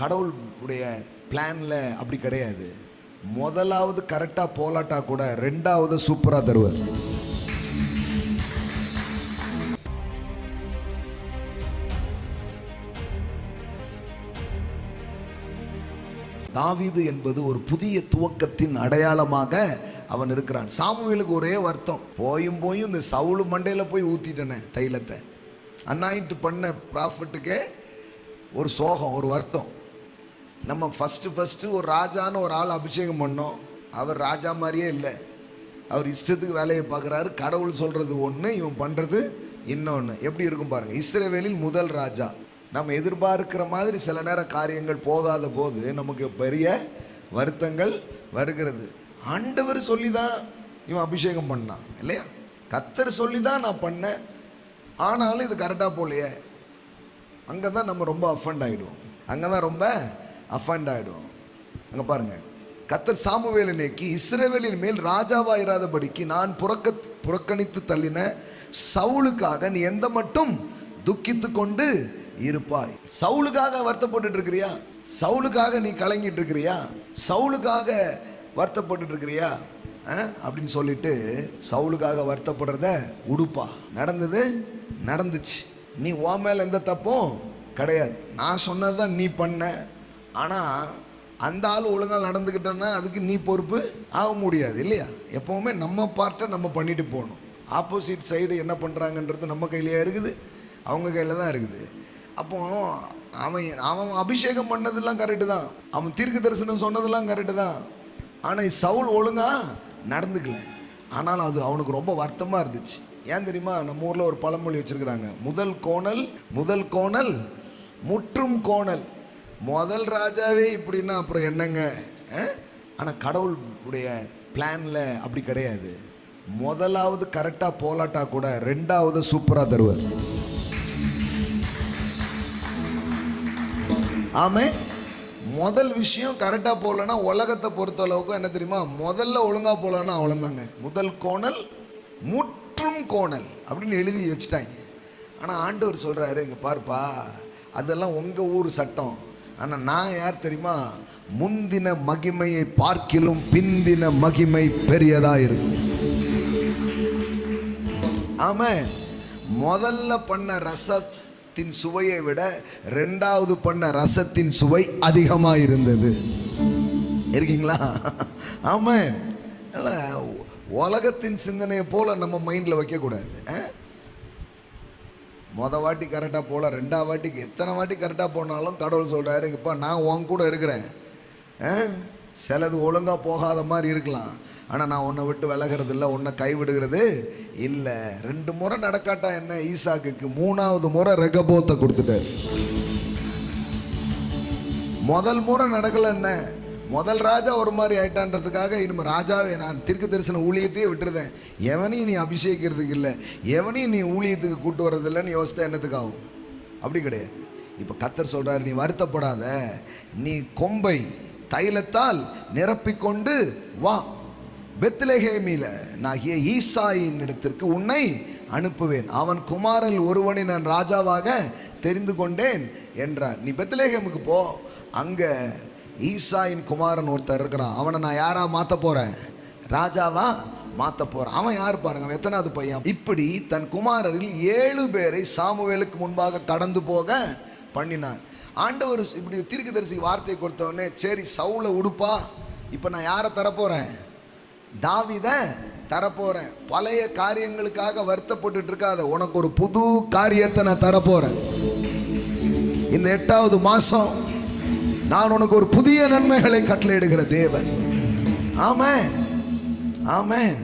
கடவுளுடைய பிளான்ல அப்படி கிடையாது. முதலாவது கரெக்டா போலாட்டா கூட ரெண்டாவது சூப்பரா தருவார். தாவீது என்பது ஒரு புதிய துவக்கத்தின் அடையாளமாக அவன் இருக்கிறான். சாமுவேலுக்கு ஒரே வருத்தம், போயும் இந்த சவுளு மண்டையில போய் ஊத்திட்டனே தைலத்தை. அன்னாயிட்டு பண்ண ப்ராஃபிட்டுக்கே ஒரு சோகம், ஒரு வருத்தம். நம்ம ஃபஸ்ட்டு ஒரு ராஜான்னு ஒரு ஆள் அபிஷேகம் பண்ணோம். அவர் ராஜா மாதிரியே இல்லை. அவர் இஷ்டத்துக்கு வேலையை பார்க்குறாரு. கடவுள் சொல்கிறது ஒன்று, இவன் பண்ணுறது இன்னொன்று. எப்படி இருக்கும் பாருங்கள். இஸ்ரவேலில் முதல் ராஜா. நம்ம எதிர்பார்க்கிற மாதிரி சில நேரம் காரியங்கள் போகாத போது நமக்கு பெரிய வருத்தங்கள் வருகிறது. ஆண்டவர் சொல்லி தான் இவன் அபிஷேகம் பண்ணான் இல்லையா? கர்த்தர் சொல்லி தான் நான் பண்ணேன், ஆனாலும் இது கரெக்டாக போலையே. அங்கே தான் நம்ம ரொம்ப அஃபண்ட் ஆகிடுவோம். அங்கே பாருங்கள், கர்த்தர் சாமுவேலை நோக்கி, இஸ்ரவேலின் மேல் ராஜாவாயிராதபடிக்கு நான் புறக்கணித்து தள்ளின சவுலுக்காக நீ எந்த மட்டும் துக்கித்து கொண்டு இருப்பாய். சவுலுக்காக வருத்தப்பட்டு இருக்கிறியா? சவுலுக்காக நீ கலங்கிட்டு இருக்கிறியா? சவுலுக்காக வருத்தப்பட்டு இருக்கிறியா அப்படின்னு சொல்லிட்டு சவுலுக்காக வருத்தப்படுறத உடுப்பா. நடந்துச்சு. நீ உன் மேல எந்த தப்பும் கிடையாது. நான் சொன்னதுதான் நீ பண்ண. ஆனால் அந்த ஆள் ஒழுங்காக நடந்துக்கிட்டேன்னா அதுக்கு நீ பொறுப்பு ஆக முடியாது இல்லையா? எப்போவுமே நம்ம பார்ட்டை நம்ம பண்ணிட்டு போகணும். ஆப்போசிட் சைடு என்ன பண்ணுறாங்கன்றது நம்ம கையிலேயே இருக்குது, அவங்க கையில் தான் இருக்குது. அப்போ அவன் அபிஷேகம் பண்ணதெல்லாம் கரெக்டு தான், அவன் தீர்க்க தரிசனம் சொன்னதெல்லாம் கரெக்டு தான். ஆனால் சவுல் ஒழுங்காக நடந்துக்கல. ஆனாலும் அது அவனுக்கு ரொம்ப வருத்தமாக இருந்துச்சு. ஏன் தெரியுமா? நம்ம ஊரில் ஒரு பழமொழி வச்சுருக்கிறாங்க, முதல் கோணல் முற்றும் கோணல். முதல் ராஜாவே இப்படின்னா அப்புறம் என்னங்க? ஆனால் கடவுளுடைய பிளான்ல அப்படி கிடையாது. முதலாவது கரெக்டாக போலாட்டா கூட ரெண்டாவது சூப்பராக தருவார். ஆமே. முதல் விஷயம் கரெக்டாக போகலன்னா உலகத்தை பொறுத்த அளவுக்கு என்ன தெரியுமா? முதல்ல ஒழுங்காக போகலன்னா அவ்வளோந்தாங்க. முதல் கோணல் முற்றும் கோணல் அப்படின்னு எழுதி வச்சுட்டாங்க. ஆனால் ஆண்டவர் சொல்கிறாரு, இங்கே பார்ப்பா, அதெல்லாம் உங்கள் ஊர் சட்டம். ஆனால் நான் யார் தெரியுமா? முந்தின மகிமையை பார்க்கிலும் பிந்தின மகிமை பெரியதாக இருக்கும். ஆமாம். முதல்ல பண்ண ரசத்தின் சுவையை விட ரெண்டாவது பண்ண ரசத்தின் சுவை அதிகமாக இருந்தது. இருக்கீங்களா? ஆமாம். உலகத்தின் சிந்தனையை போல நம்ம மைண்டில் வைக்கக்கூடாது. வாட்டி கரெக்டாக போகல, ரெண்டாவது வாட்டிக்கு எத்தனை வாட்டி கரெக்டாக போனாலும் கடவுள் சொல்கிறாரு, இப்பா நான் உன் கூட இருக்கிறேன். சிலது ஒழுங்காக போகாத மாதிரி இருக்கலாம், ஆனால் நான் உன்னை விட்டு விலகிறது இல்லை, உன்னை கைவிடுகிறது இல்லை. 2 முறை நடக்காட்டா என்ன? ஈசாக்குக்கு 3ஆவது முறை ரெகபோத்தை கொடுத்துட்டார். முதல் முறை நடக்கலை என்ன? முதல் ராஜா ஒரு மாதிரி ஆயிட்டான்றதுக்காக இனிமேல் ராஜாவே நான் தீர்க்க தரிசன ஊழியத்தையே விட்டுருதேன், எவனையும் நீ அபிஷேகிக்கிறதுக்கு இல்லை, எவனையும் நீ ஊழியத்துக்கு கூட்டு வர்றதில்லைன்னு யோசித்தா என்னத்துக்கு ஆகும்? அப்படி கிடையாது. இப்போ கர்த்தர் சொல்கிறாரு, நீ வருத்தப்படாத, நீ கொம்பை தைலத்தால் நிரப்பிக்கொண்டு வா, பெத்லெகேமில நாகிய ஈசாயின் இடத்திற்கு உன்னை அனுப்புவேன், அவன் குமாரன் ஒருவனை நான் ராஜாவாக தெரிந்து கொண்டேன் என்றார். நீ பெத்லெகேமுக்கு போ, அங்கே ஈசாயின் குமாரன் ஒருத்தர் இருக்கிறான், அவனை நான் யாரா மாற்ற போகிறேன்? ராஜாவா மாற்ற போகிறேன். அவன் யார் பாருங்க, அவன் எத்தனாவது பையன்? இப்படி தன் குமாரரில் 7 பேரை சாமுவேலுக்கு முன்பாக கடந்து போக பண்ணினான். ஆண்டவர் இப்படி தீர்க்கதரிசி வார்த்தையை கொடுத்தவொடனே, சரி சவுலை உடுப்பா, இப்போ நான் யாரை தரப்போகிறேன்? தாவீதை தரப்போகிறேன். பழைய காரியங்களுக்காக வருத்தப்பட்டு இருக்காத, உனக்கு ஒரு புது காரியத்தை நான் தரப்போகிறேன். இந்த 8வது மாதம் நான் உனக்கு ஒரு புதிய நன்மைகளை கட்டளையிடுகிற தேவன். ஆமென், ஆமென்.